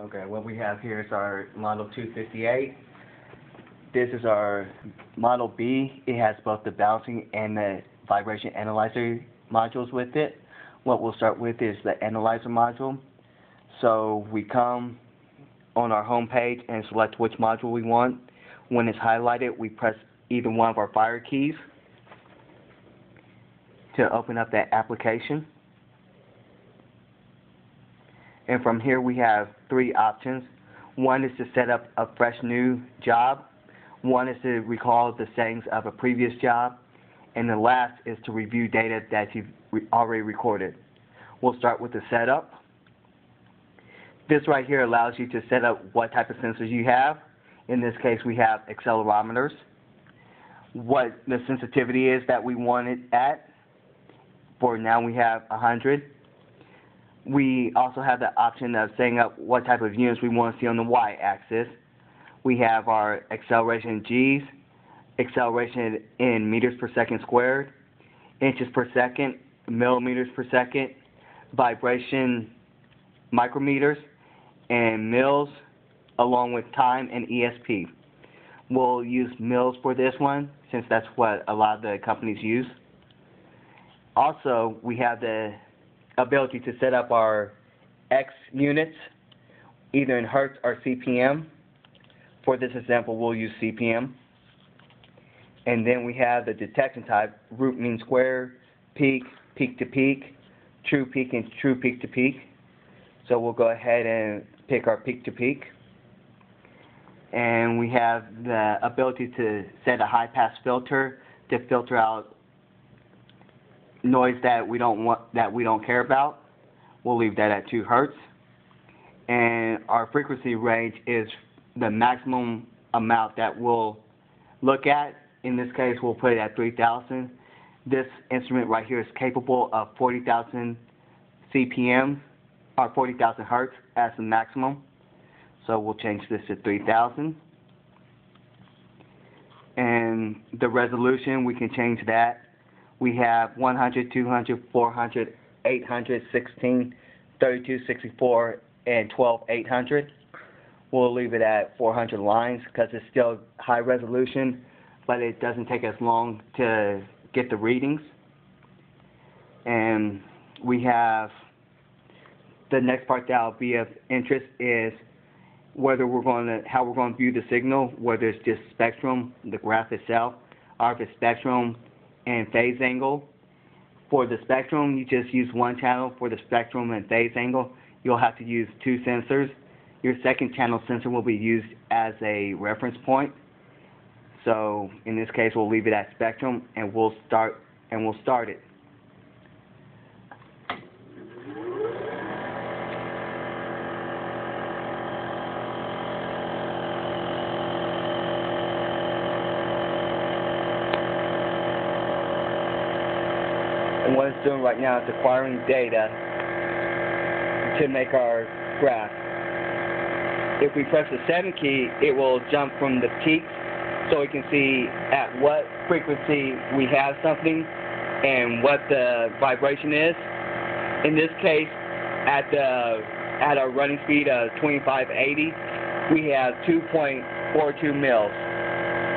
Okay, what we have here is our Model 258. This is our Model B. It has both the balancing and the vibration analyzer modules with it. What we'll start with is the analyzer module. So we come on our home page and select which module we want. When it's highlighted, we press either one of our fire keys to open up that application. And from here we have three options. One is to set up a fresh new job. One is to recall the settings of a previous job. And the last is to review data that you've already recorded. We'll start with the setup. This right here allows you to set up what type of sensors you have. In this case we have accelerometers. What the sensitivity is that we want it at. For now we have 100. We also have the option of setting up what type of units we want to see on the y-axis. We have our acceleration in G's, acceleration in meters per second squared, inches per second, millimeters per second, vibration micrometers, and mils, along with time and ESP. We'll use mils for this one since that's what a lot of the companies use. Also, we have the ability to set up our X units, either in Hertz or CPM. For this example, we'll use CPM. And then we have the detection type, root mean square, peak, peak to peak, true peak, and true peak to peak. So we'll go ahead and pick our peak to peak. And we have the ability to set a high pass filter to filter out noise that we don't care about. We'll leave that at 2 Hertz. And our frequency range is the maximum amount that we'll look at. In this case, we'll put it at 3,000. This instrument right here is capable of 40,000 CPM, or 40,000 Hertz as the maximum. So we'll change this to 3,000. And the resolution, we can change that. We have 100, 200, 400, 800, 16, 32, 64, and 12, 800. We'll leave it at 400 lines because it's still high resolution, but it doesn't take as long to get the readings. And we have the next part that will be of interest is how we're going to view the signal, whether it's just spectrum, the graph itself, or if it's spectrum and phase angle. For the spectrum, you just use one channel. For the spectrum and phase angle, you'll have to use 2 sensors. Your second channel sensor will be used as a reference point. So in this case, we'll leave it at spectrum, and we'll start it. And what it's doing right now is acquiring data to make our graph. If we press the 7 key, it will jump from the peaks so we can see at what frequency we have something and what the vibration is. In this case, at our running speed of 2580, we have 2.42 mils.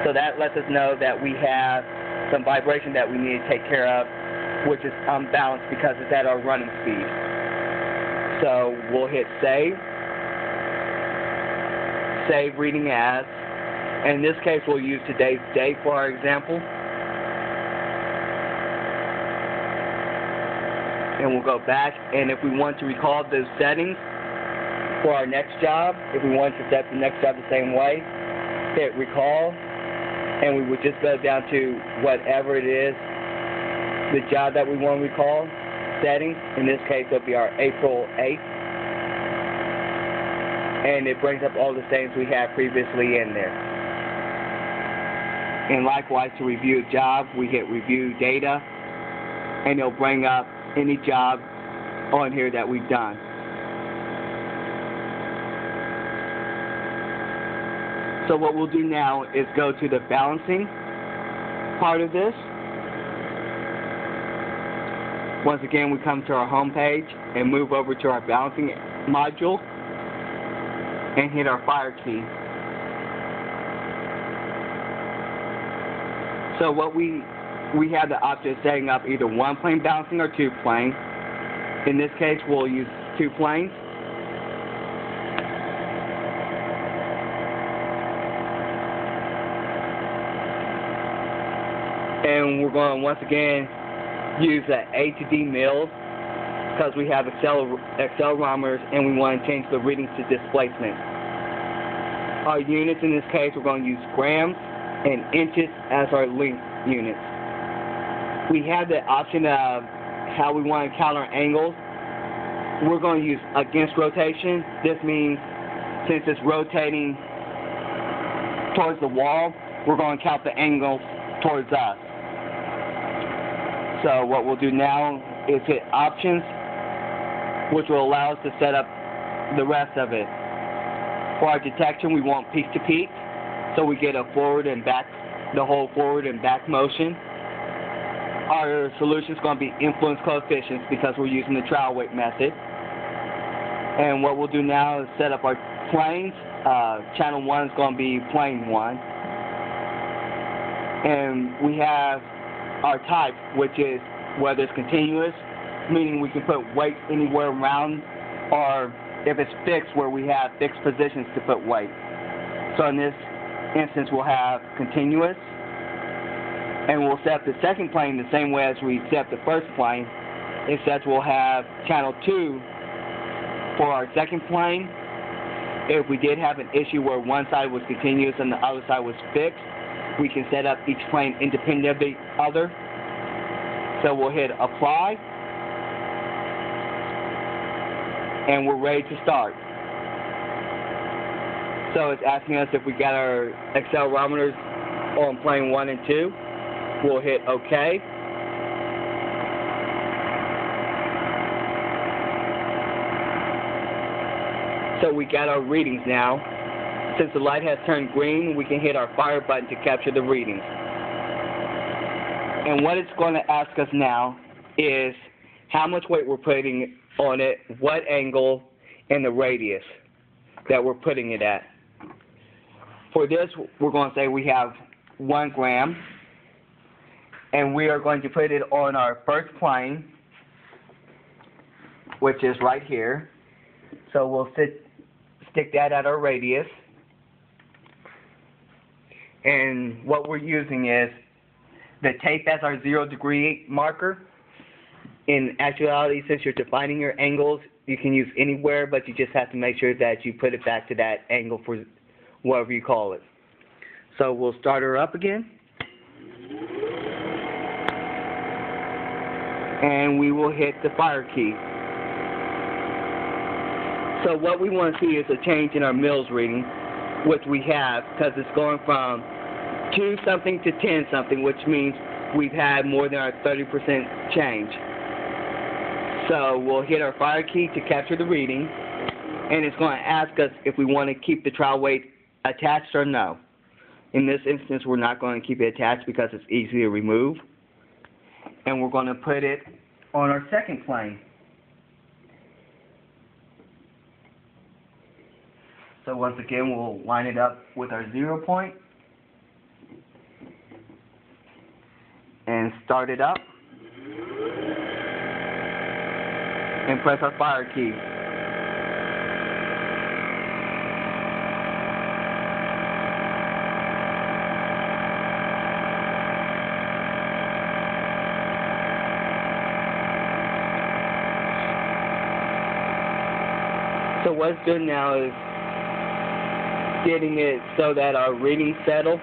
So that lets us know that we have some vibration that we need to take care of, which is unbalanced because it's at our running speed. So we'll hit save. Save reading as. And in this case, we'll use today's date for our example. And we'll go back, and if we want to recall those settings for our next job, if we want to set the next job the same way, hit recall, and we would just go down to whatever it is, the job that we want to recall, settings. In this case, it'll be our April 8th. And it brings up all the settings we had previously in there. And likewise, to review a job, we hit review data, and it'll bring up any job on here that we've done. So what we'll do now is go to the balancing part of this. Once again, we come to our home page and move over to our balancing module. and hit our fire key. So what we have the option of setting up either one plane balancing or two planes. In this case, we'll use two planes. And we're going to once again use the A to D mills because we have accelerometers and we want to change the readings to displacement. Our units in this case, we're going to use grams and inches as our length units. We have the option of how we want to count our angles. We're going to use against rotation. This means since it's rotating towards the wall, we're going to count the angles towards us. So what we'll do now is hit options, which will allow us to set up the rest of it. For our detection, we want peak to peak, so we get a forward and back, the whole forward and back motion. Our solution is going to be influence coefficients because we're using the trial weight method. And what we'll do now is set up our planes. Channel 1 is going to be plane 1. And we have our type, which is whether it's continuous, meaning we can put weight anywhere around, or if it's fixed, where we have fixed positions to put weight. So in this instance, we'll have continuous, and we'll set up the second plane the same way as we set up the first plane, except we'll have channel 2 for our second plane. If we did have an issue where one side was continuous and the other side was fixed, we can set up each plane independent of the other. So we'll hit apply, and we're ready to start. So it's asking us if we got our accelerometers on plane 1 and 2. We'll hit OK. So we got our readings now. Since the light has turned green, we can hit our fire button to capture the readings. And what it's going to ask us now is how much weight we're putting on it, what angle, and the radius that we're putting it at. For this, we're going to say we have 1 gram, and we are going to put it on our first plane, which is right here. So we'll stick that at our radius. And what we're using is the tape as our 0-degree marker. In actuality, since you're defining your angles, you can use anywhere, but you just have to make sure that you put it back to that angle for whatever you call it. So we'll start her up again. And we will hit the fire key. So what we want to see is a change in our mills reading, which we have, because it's going from 2 something to 10 something, which means we've had more than our 30% change. So we'll hit our fire key to capture the reading, and it's going to ask us if we want to keep the trial weight attached or no. In this instance, we're not going to keep it attached because it's easy to remove. And we're going to put it on our second plane. So once again, we'll line it up with our 0 point and start it up and press our fire key. So what's good now is getting it so that our readings settle.